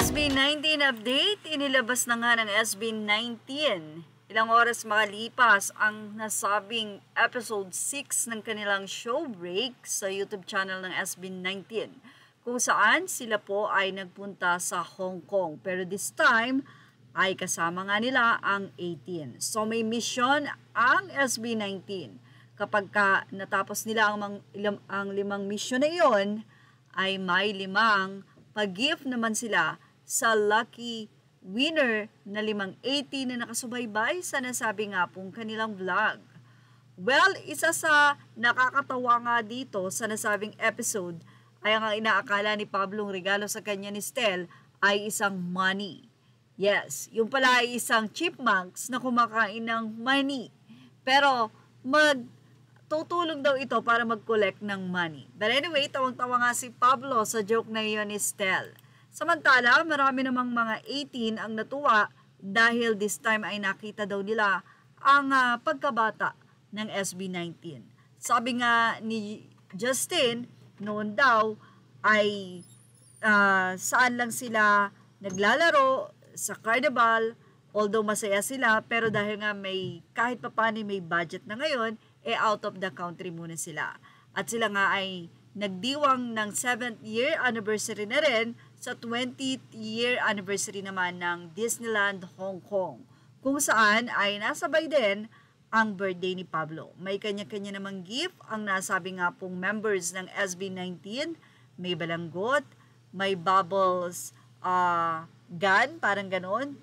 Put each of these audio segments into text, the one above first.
SB19 update, inilabas na nga ng SB19. Ilang oras makalipas ang nasabing episode 6 ng kanilang show break sa YouTube channel ng SB19, kung saan sila po ay nagpunta sa Hong Kong. Pero this time ay kasama nga nila ang 18. So may mission ang SB19. Kapag natapos nila ang limang mission na iyon, ay may 5 pag-gift naman sila sa lucky winner na 580 na nakasubaybay sa nasabi nga pong kanilang vlog. Well, isa sa nakakatawa nga dito sa nasabing episode ay ang inaakala ni Pablong regalo sa kanya ni Stel ay isang money. Yes, yung pala ay isang chipmunks na kumakain ng money. Pero tutulong daw ito para mag-collect ng money. But anyway, tawang-tawa nga si Pablo sa joke na iyon ni Stel. Samantala, marami namang mga 18 ang natuwa dahil this time ay nakita daw nila ang pagkabata ng SB19. Sabi nga ni Justin, noon daw ay saan lang sila naglalaro sa carnival, although masaya sila, pero dahil nga kahit papani may budget na ngayon, out of the country muna sila. At sila nga ay nagdiwang ng 7th year anniversary na rin sa 20th year anniversary naman ng Disneyland Hong Kong, kung saan ay nasabay din ang birthday ni Pablo. May kanya-kanya namang gift ang nasabi nga pong members ng SB19. May balanggot, may bubbles gun, parang ganon.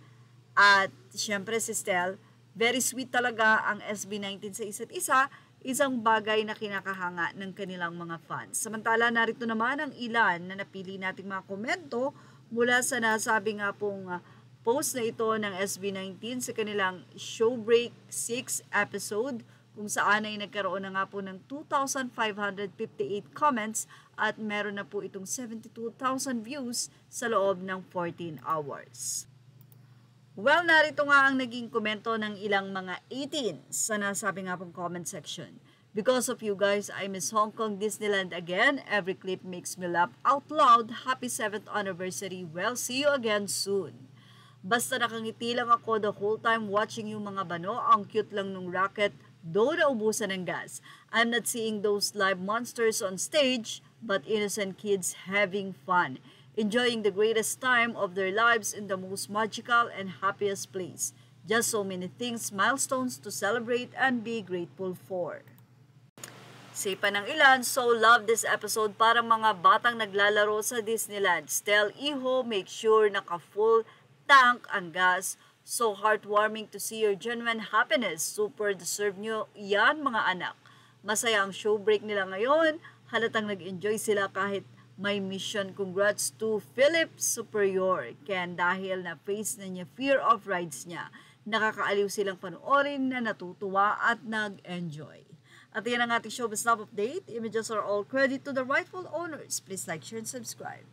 At syempre si Stel, very sweet talaga ang SB19 sa isa't isa, isang bagay na kinakahanga ng kanilang mga fans. Samantala, narito naman ang ilan na napili nating mga komento mula sa nasabi nga pong post na ito ng SB19 sa kanilang Showbreak 6 episode, kung saan ay nagkaroon na nga po ng 2,558 comments at meron na po itong 72,000 views sa loob ng 14 hours. Well, narito nga ang naging komento ng ilang mga 18 sa nasabi nga pong comment section. Because of you guys, I miss Hong Kong Disneyland again. Every clip makes me laugh out loud. Happy 7th anniversary. Well, see you again soon. Basta nakangiti lang ako the whole time watching yung mga bano. Ang cute lang nung rocket, though naubusan ng gas. I'm not seeing those live monsters on stage, but innocent kids having fun, enjoying the greatest time of their lives in the most magical and happiest place. Just so many things, milestones to celebrate and be grateful for. Say pa ng ilan, so love this episode para mga batang naglalaro sa Disneyland. Stel Iho, make sure naka-full tank ang gas. So heartwarming to see your genuine happiness. Super deserve nyo yan mga anak. Masaya ang show break nila ngayon. Halatang nag-enjoy sila kahit may mission. Congrats to Philip Superior. Kaya dahil na face na niya fear of rides niya, nakakaaliw silang panoorin na natutuwa at nag-enjoy. At yan ang ating showbiz love update. Images are all credit to the rightful owners. Please like, share, and subscribe.